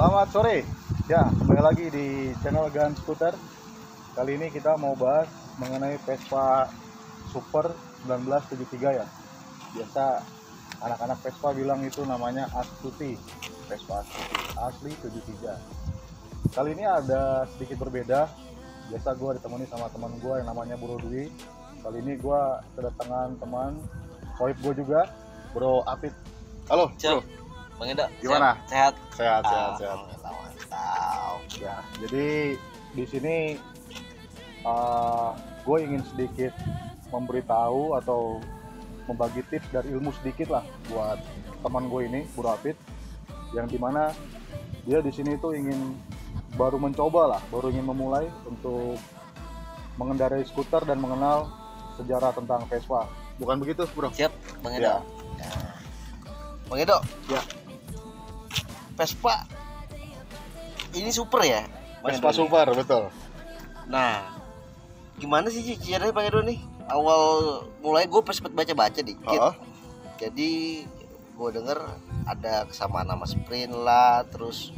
Selamat sore. Ya, kembali lagi di channel Gun Scooter. Kali ini kita mau bahas mengenai Vespa Super 1973 ya. Biasa anak-anak Vespa bilang itu namanya Astuti. Vespa Astuti asli 73. Kali ini ada sedikit berbeda. Biasa gue ditemani sama teman gue yang namanya Bro Dwi. Kali ini gue kedatangan teman sohib gue juga, Bro Apit. Halo, Bro. Bang Edo, Gimana? Sehat? Sehat. Mantap. Ya, jadi di sini gue ingin sedikit memberitahu atau membagi tips dan ilmu sedikit lah buat teman gue ini, Bro Apit, yang dimana dia di sini tuh ingin baru mencoba lah, baru ingin memulai untuk mengendarai skuter dan mengenal sejarah tentang Vespa. Bukan begitu, Bro? Siap, Bang Edo. Ya. Bang Edo. Ya. Vespa ini super ya? Bang Vespa Edo Super, betul. Nah, gimana sih ceritanya Bang Edo nih? Awal mulai gue sempat baca-baca dikit. Jadi gue denger ada kesamaan nama sprint lah, terus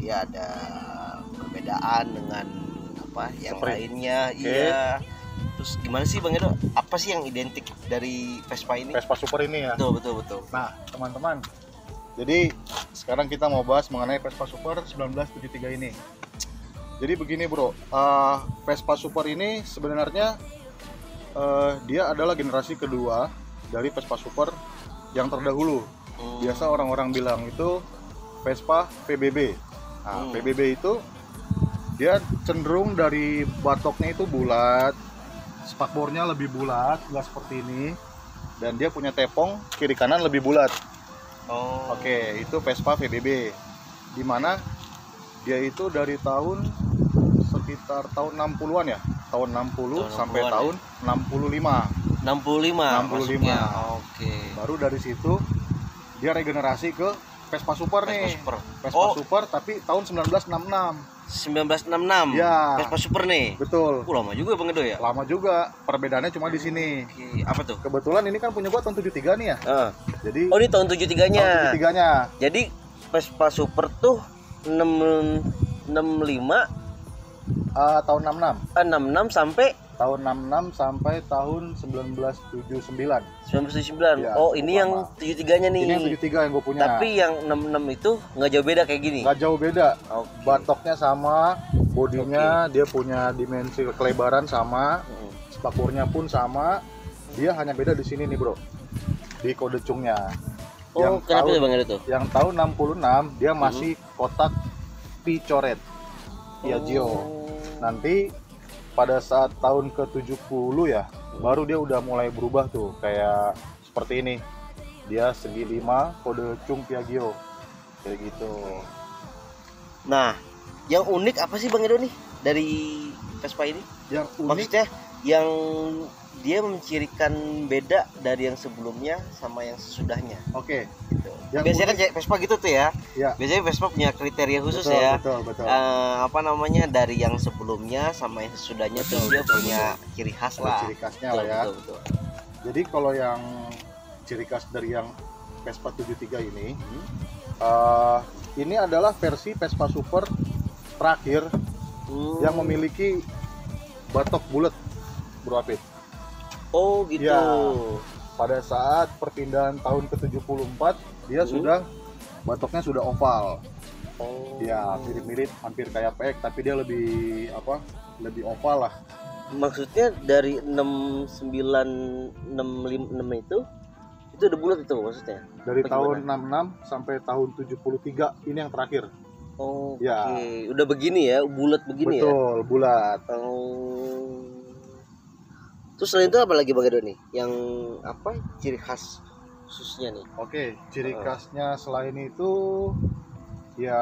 dia ada perbedaan dengan yang Sprint. lainnya. Iya. Terus gimana sih Bang Edo? Apa sih yang identik dari Vespa ini? Vespa Super ini ya. Betul. Nah, teman-teman, jadi sekarang kita mau bahas mengenai Vespa Super 1973 ini. Jadi begini, Bro, Vespa Super ini sebenarnya dia adalah generasi kedua dari Vespa Super yang terdahulu. Biasa orang-orang bilang itu Vespa PBB. Nah, PBB itu dia cenderung dari batoknya itu bulat, spakbornya lebih bulat, nggak seperti ini, dan dia punya tepong kiri kanan lebih bulat. Oke, itu Vespa PBB, dimana dia itu dari tahun sekitar tahun 60-an ya, tahun 60 sampai tahun 65. 65. Oke. Baru dari situ dia regenerasi ke Vespa Super nih. Vespa Super tapi tahun 1966. 1966. Ya. Vespa Super nih. Betul. Lama juga Bang Edo ya? Lama juga. Perbedaannya cuma di sini. Oke. Apa tuh? Kebetulan ini kan punya gua tahun 73 nih ya. Jadi ini tahun 73-nya. Tahun 73-nya. Jadi Vespa Super tuh 65 tahun 66 sampai tahun 66 sampai tahun 1979. 1979. Ya, ini yang 73-nya nih. Ini yang 73 yang gue punya. Tapi yang 66 itu nggak jauh beda kayak gini. Nggak jauh beda. Okay. Batoknya sama, bodinya dia punya dimensi kelebaran sama, spakbornya pun sama. Dia hanya beda di sini nih, Bro. Di kode cungnya. Kenapa tuh Bang Edo tuh? Yang tahun 66 dia masih kotak P-coret Piaggio. Nanti pada saat tahun ke-70 ya, baru dia udah mulai berubah tuh, kayak seperti ini. Dia segi 5 kode cung Piaggio. Kayak gitu. Nah, yang unik apa sih Bang Edo nih dari Vespa ini? Yang unik, maksudnya yang dia mencirikan beda dari yang sebelumnya sama yang sesudahnya. Oke. Gitu. Yang Biasanya unik, kan Vespa gitu tuh ya. Ya. Biasanya Vespa punya kriteria khusus Betul, ya. betul. Dari yang sebelumnya sama yang sesudahnya tuh dia punya ciri khas lah. Ciri khasnya lah ya. Betul. Jadi kalau yang ciri khas dari yang Vespa 73 ini adalah versi Vespa Super terakhir yang memiliki batok bulat, Bro Apit. Oh gitu. Ya, pada saat perpindahan tahun ke-74 dia sudah batoknya sudah oval. Ya, mirip-mirip hampir kayak PX tapi dia lebih lebih oval lah. Maksudnya dari 69 65 itu udah bulat itu maksudnya? Dari tahun 66 sampai tahun 73 ini yang terakhir. Oke. Ya. Udah begini ya, bulat begini. Betul, bulat. Terus selain itu apa lagi Bang Edo nih? Yang ciri khas khususnya nih? Oke, ciri khasnya selain itu ya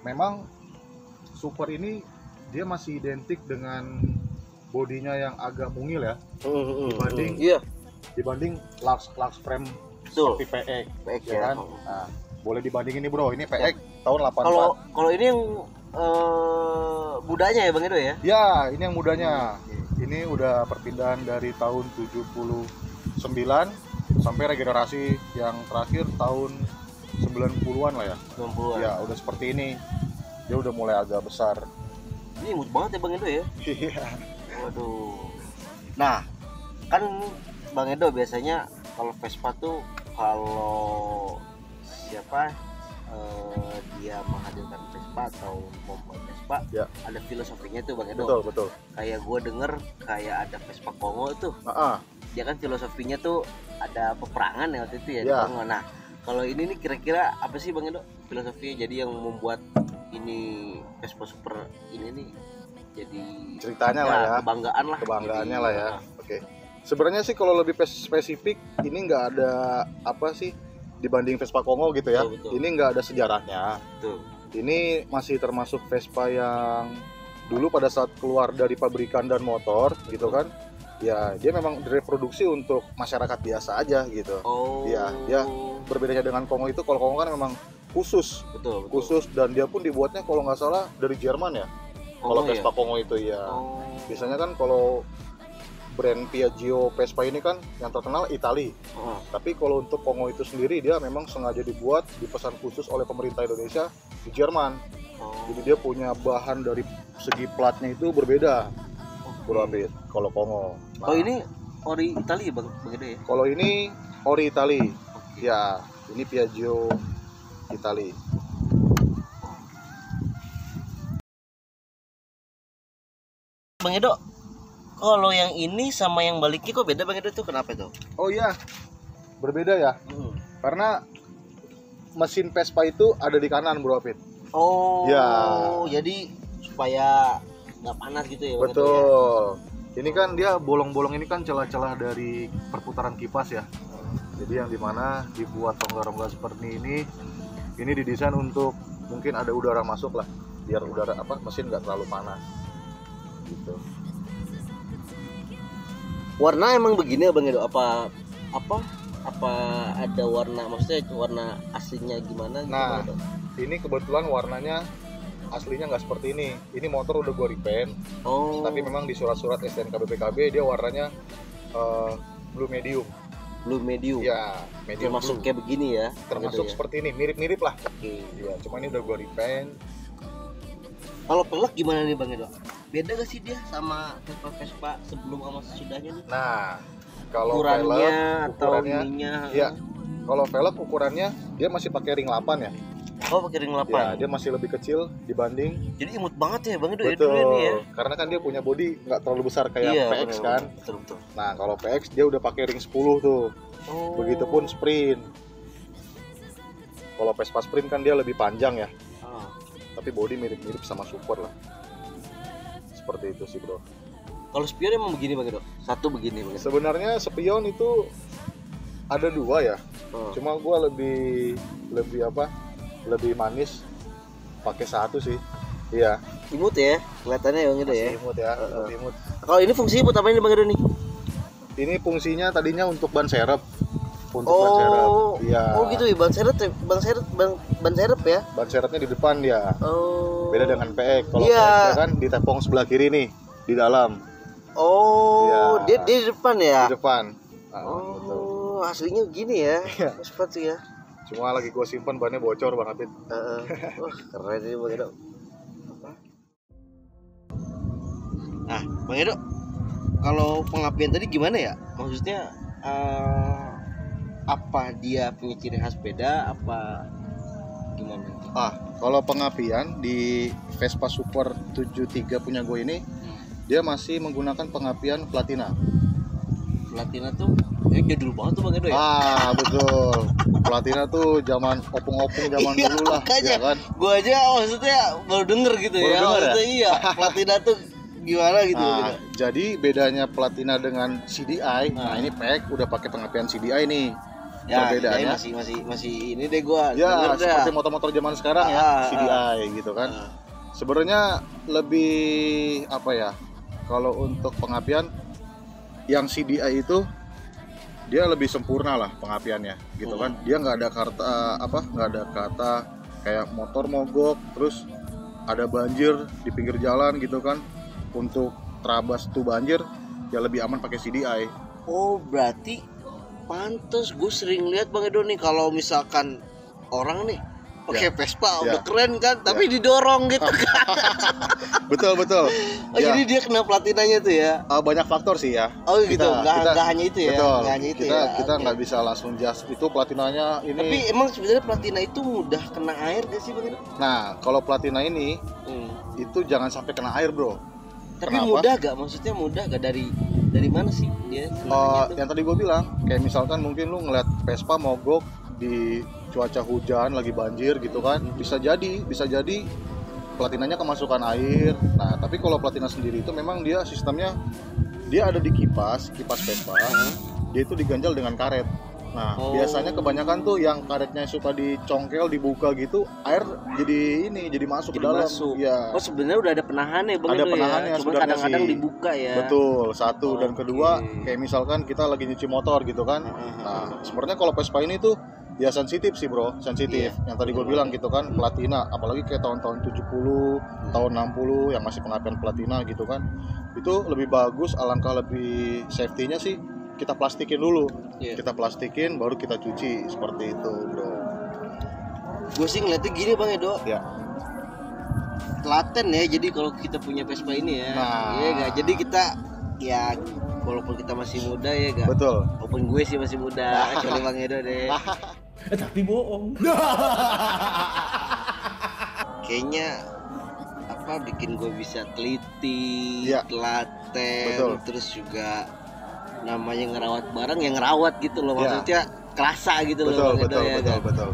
memang Super ini dia masih identik dengan bodinya yang agak mungil ya. Dibanding large frame seperti PX ya kan. Nah, boleh dibandingin nih Bro, ini PX tahun 84. Kalau ini yang mudanya ya Bang Edo ya? Ya, ini yang mudanya. Ini udah perpindahan dari tahun 79 sampai regenerasi yang terakhir tahun 90-an lah ya. 90-an. Ya udah seperti ini, dia udah mulai agak besar. Ini imut banget ya Bang Edo ya. Iya. Waduh. Nah, kan Bang Edo biasanya kalau Vespa tuh kalau siapa dia menghadirkan Vespa atau membuat Vespa, ya, ada filosofinya tuh Bang Edo. Betul, betul. Kayak gue denger kayak ada Vespa Kongo tuh. Dia kan filosofinya tuh ada peperangan ya waktu itu ya, di Kongo. Nah, kalau ini nih kira-kira apa sih Bang Edo filosofinya jadi yang membuat ini Vespa Super ini nih jadi ceritanya lah ya, kebanggaannya lah ya. Oke. Sebenarnya sih kalau lebih spesifik ini nggak ada apa sih dibanding Vespa Kongo gitu ya. Betul. Ini nggak ada sejarahnya. Betul. Ini masih termasuk Vespa yang dulu pada saat keluar dari pabrikan dan motor. Betul. Gitu kan. Ya dia memang direproduksi untuk masyarakat biasa aja gitu. Ya dia berbedanya dengan Kongo itu, kalau Kongo kan memang khusus. Betul. Khusus, dan dia pun dibuatnya kalau nggak salah dari Jerman ya. Kalau Vespa Kongo itu ya. Biasanya kan kalau brand Piaggio Vespa ini kan yang terkenal Itali. Tapi kalau untuk Kongo itu sendiri dia memang sengaja dipesan khusus oleh pemerintah Indonesia di Jerman. Jadi dia punya bahan dari segi platnya itu berbeda. Berabit kalau Kongo. Nah, ini ori Itali Bang, begitu ya? Kalau ini ori Itali. Ya, ini Piaggio Itali. Bang Edo, kalau yang ini sama yang baliknya kok beda Bang Edo tuh, kenapa tuh? Oh iya, berbeda ya. Karena mesin Vespa itu ada di kanan Bro Apit. Oh ya. Jadi supaya nggak panas gitu ya Bang Edo, betul ya? Ini kan dia bolong-bolong ini kan celah-celah dari perputaran kipas ya. Jadi yang dimana dibuat rongga-rongga seperti ini didesain untuk mungkin ada udara masuk lah, biar udara mesin nggak terlalu panas gitu. Warna emang begini ya Bang Edo? Apa ada warna, maksudnya warna aslinya gimana gitu? Nah, ini kebetulan warnanya aslinya nggak seperti ini. Ini motor udah gua repaint. Tapi memang di surat-surat STNK BPKB dia warnanya blue medium. Blue medium. Ya, medium. Termasuk kayak begini ya. Termasuk seperti ini, mirip-mirip lah. Ya, cuma ini udah gua repaint. Kalau pelek gimana nih Bang Edo? Beda gak sih dia sama Vespa sebelum sama sesudahnya nih? Nah, kalau ukurannya atau ininya? Ya, kalau velg ukurannya dia masih pakai ring 8 ya. Oh, pakai ring 8. Ya, dia masih lebih kecil dibanding. Jadi imut banget ya Bang Edo. Betul. Ini ya. Karena kan dia punya bodi nggak terlalu besar kayak PX kan. Betul. Nah, kalau PX dia udah pakai ring 10 tuh. Begitupun Sprint. Kalau Vespa Sprint kan dia lebih panjang ya. Tapi bodi mirip-mirip sama Super lah. Seperti itu sih Bro. Kalau spion emang begini Bang Edo? Satu begini Bang Edo? Sebenarnya spion itu ada dua ya. Cuma gue lebih manis pakai satu sih. Iya. Imut ya, kelihatannya Bang Edo ya. Imut ya, imut. Kalau ini fungsinya buat apa ini Bang Edo nih? Ini fungsinya tadinya untuk ban serep. Ban serep. Iya. Oh gitu ya, ban serep ya. Ban serepnya di depan dia. Beda dengan PX. Kalau PX kan di tepung sebelah kiri nih, di dalam. Dia di depan ya. Di depan. Betul. Aslinya begini ya. Sepatu ya. Cuma lagi gue simpan bannya bocor Bang Apit. Wah, keren ini Bang Edo. Nah, Bang Edo, kalau pengapian tadi gimana ya? Maksudnya apa dia punya ciri khas beda apa gimana? Kalau pengapian di Vespa Super 73 punya gue ini dia masih menggunakan pengapian platina. Platina tuh jadul banget tuh Bang Edo ya? Betul. Platina tuh zaman opung-opung zaman dulu lah. Ya kan? Gue aja maksudnya baru denger gitu ya. Maksudnya iya, Platina tuh gimana gitu. Jadi bedanya Platina dengan CDI, ini PX udah pakai pengapian CDI nih. Ya, perbedaannya masih ini deh gue. Ya, seperti motor-motor zaman sekarang ya, CDI gitu kan. Sebenarnya lebih kalau untuk pengapian yang CDI itu dia lebih sempurna lah pengapiannya gitu kan. Dia nggak ada kata kayak motor mogok terus ada banjir di pinggir jalan gitu kan. Untuk terabas tuh banjir ya lebih aman pakai CDI. Oh, berarti Pantes gue sering lihat Bang Edo nih kalau misalkan orang nih pakai Vespa udah keren kan, tapi didorong gitu kan. Betul. Oh jadi dia kena platinanya tuh ya? Banyak faktor sih ya. Oh gitu, nggak hanya itu ya? Betul. Nggak hanya itu Kita nggak bisa langsung just itu platinanya ini. Tapi emang sebenarnya platina itu mudah kena air gak sih Bang Edo? Nah kalau platina ini itu jangan sampai kena air bro. Tapi Kenapa? mudah gak? Maksudnya mudah gak dari mana sih dia? Yang tadi gue bilang, kayak misalkan mungkin lu ngeliat Vespa mogok di cuaca hujan lagi banjir gitu kan, bisa jadi platinanya kemasukan air. Nah tapi kalau platina sendiri itu memang dia sistemnya dia ada di kipas Vespa, dia itu diganjal dengan karet. Nah biasanya kebanyakan tuh yang karetnya suka dicongkel, dibuka gitu, air jadi masuk ke dalam. Ya. Oh sebenarnya udah ada penahannya Bang Edo ya? Ada penahannya, cuma kadang-kadang dibuka ya. Betul, satu. Dan kedua kayak misalkan kita lagi nyuci motor gitu kan. Nah sebenarnya kalau Vespa ini tuh ya sensitif sih bro, sensitif. Yang tadi gue bilang gitu kan, platina, apalagi kayak tahun-tahun 70, tahun 60 yang masih pengapian platina gitu kan. Itu lebih bagus, alangkah lebih safety-nya sih kita plastikin dulu. Kita plastikin baru kita cuci, seperti itu bro. Gue sih ngeliatnya gini Bang Edo. Ya. Telaten ya, jadi kalau kita punya Vespa ini ya. Iya gak? Jadi kita ya walaupun kita masih muda ya gak? Betul. Walaupun gue sih masih muda, kecuali Bang Edo deh. Tapi bohong. Kayaknya bikin gue bisa teliti, telaten, betul. Terus juga namanya ngerawat barang yang ngerawat gitu loh, maksudnya kerasa gitu loh. Betul.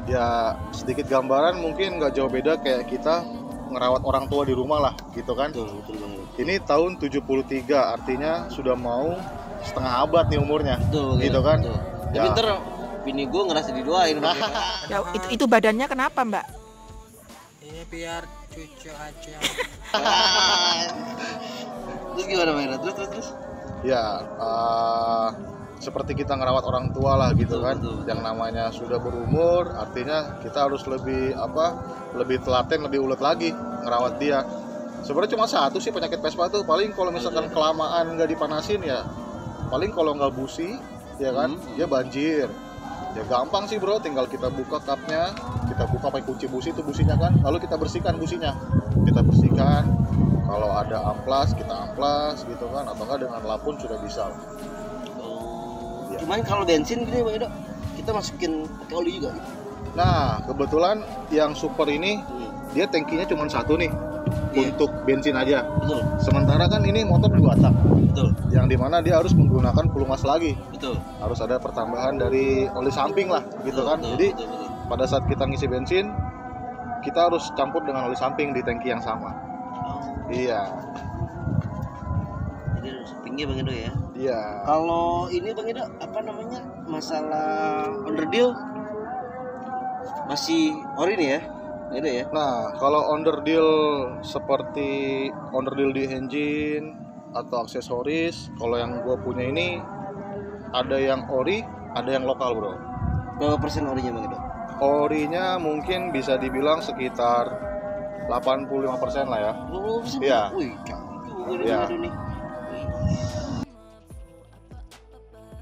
Ya sedikit gambaran mungkin nggak jauh beda kayak kita ngerawat orang tua di rumah lah gitu kan. Betul banget. Ini tahun 73 artinya sudah mau setengah abad nih umurnya. Betul, gitu kan. Betul. Ya. Tapi ntar bini gue ngerasa didoain. Ya, itu badannya kenapa Mbak? Ini biar cucu aja. Terus gimana Mbak? Terus? Ya seperti kita ngerawat orang tua lah gitu kan. Betul. Yang namanya sudah berumur artinya kita harus lebih telaten, lebih ulet lagi ngerawat dia. Sebenarnya cuma satu sih penyakit Vespa tuh, paling kalau misalkan kelamaan nggak dipanasin ya paling kalau nggak busi ya kan dia banjir. Ya gampang sih bro, tinggal kita buka kapnya, kita buka pakai kunci busi itu businya kan, lalu kita bersihkan businya, kalau ada amplas kita amplas gitu kan, atau enggak dengan lap pun sudah bisa. Ya. Cuman kalau bensin gini Bang Edo, kita masukin pakai oli juga gitu. Nah kebetulan yang super ini dia tankinya cuma satu nih untuk bensin aja. Betul. Sementara kan ini motor 2 tak. Betul. Yang dimana dia harus menggunakan pelumas lagi. Betul. Harus ada pertambahan dari oli samping lah gitu kan. Jadi pada saat kita ngisi bensin kita harus campur dengan oli samping di tangki yang sama. Iya. Jadi sampingnya Bang Edo ya. Iya. Kalau ini Bang Edo masalah underdeal masih ori nih ya? Edo ya. Nah, kalau underdeal seperti underdeal di engine atau aksesoris, kalau yang gue punya ini ada yang ori, ada yang lokal bro. Berapa persen orinya Bang Edo? Orinya mungkin bisa dibilang sekitar 85% lah ya. 85%? Iya. Wih, canggih Iya. Edo nih.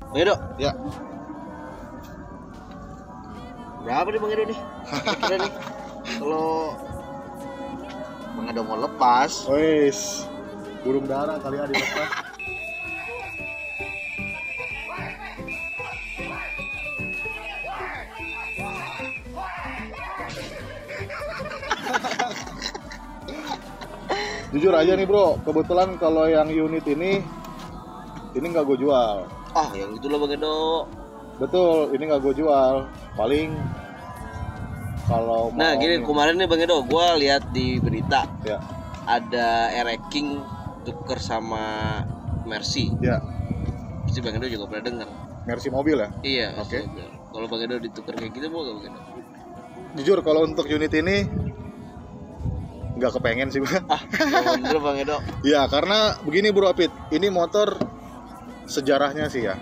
Bang Edo? Ya. Berapa nih Bang Edo nih? Kira nih. Kalau Bang Edo mau lepas, Wes, burung dara kali ya dilepas. Jujur aja nih bro, kebetulan kalau yang unit ini nggak gue jual. yang itu loh Bang Edo. Betul, ini nggak gue jual. Paling kalau mau. Nah gini kemarin nih Bang Edo, gue lihat di berita Ya. ada King tuker sama Mercy. Ya. Pasti Bang Edo juga pernah dengar. Mercy mobil ya? Iya. Oke. Kalau Bang Edo ditukar kayak gitu mau gak Bang Edo? Jujur kalau untuk unit ini nggak kepengen sih gue. Bener Bang Edo. Ya karena begini bro Apit, ini motor sejarahnya sih ya.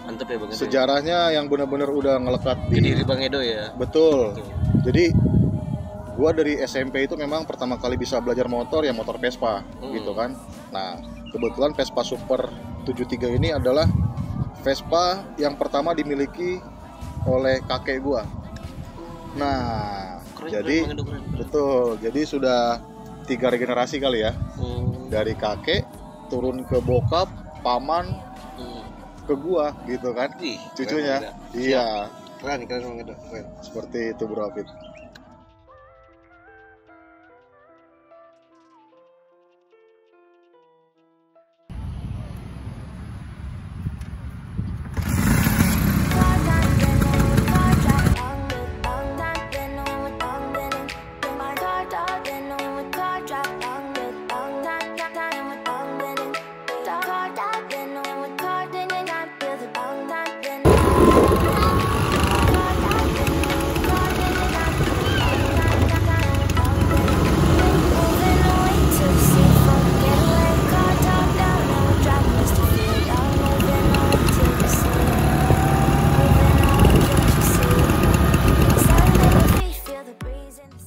Mantep ya Bang Edo. Sejarahnya yang benar-benar udah ngelekat Di diri Bang Edo ya. Betul. Jadi gua dari SMP itu memang pertama kali bisa belajar motor ya motor Vespa gitu kan. Nah kebetulan Vespa Super 73 ini adalah Vespa yang pertama dimiliki oleh kakek gua. Nah, jadi betul. Jadi sudah 3 regenerasi kali ya. Dari kakek turun ke bokap, paman, ke gua gitu kan. Cucunya. Iya. Keren. Seperti itu Bro Apit.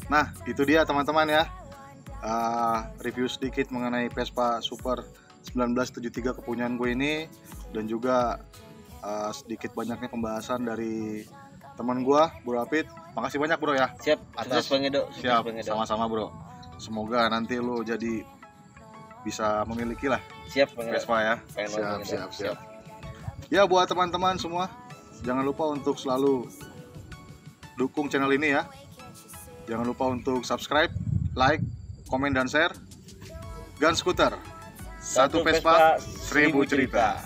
Nah, itu dia teman-teman ya. Review sedikit mengenai Vespa Super 1973 kepunyaan gue ini, dan juga sedikit banyaknya pembahasan dari teman gue, Bro Apit. Makasih banyak Bro ya. Siap. Atas Bang Edo. siap, sama-sama Bro. Semoga nanti lo jadi bisa memiliki lah Siap Bang Edo. Vespa ya. Siap. Ya, buat teman-teman semua, jangan lupa untuk selalu dukung channel ini ya. Jangan lupa untuk subscribe, like, komen, dan share. Gun Scooter, satu Vespa, 1000 cerita.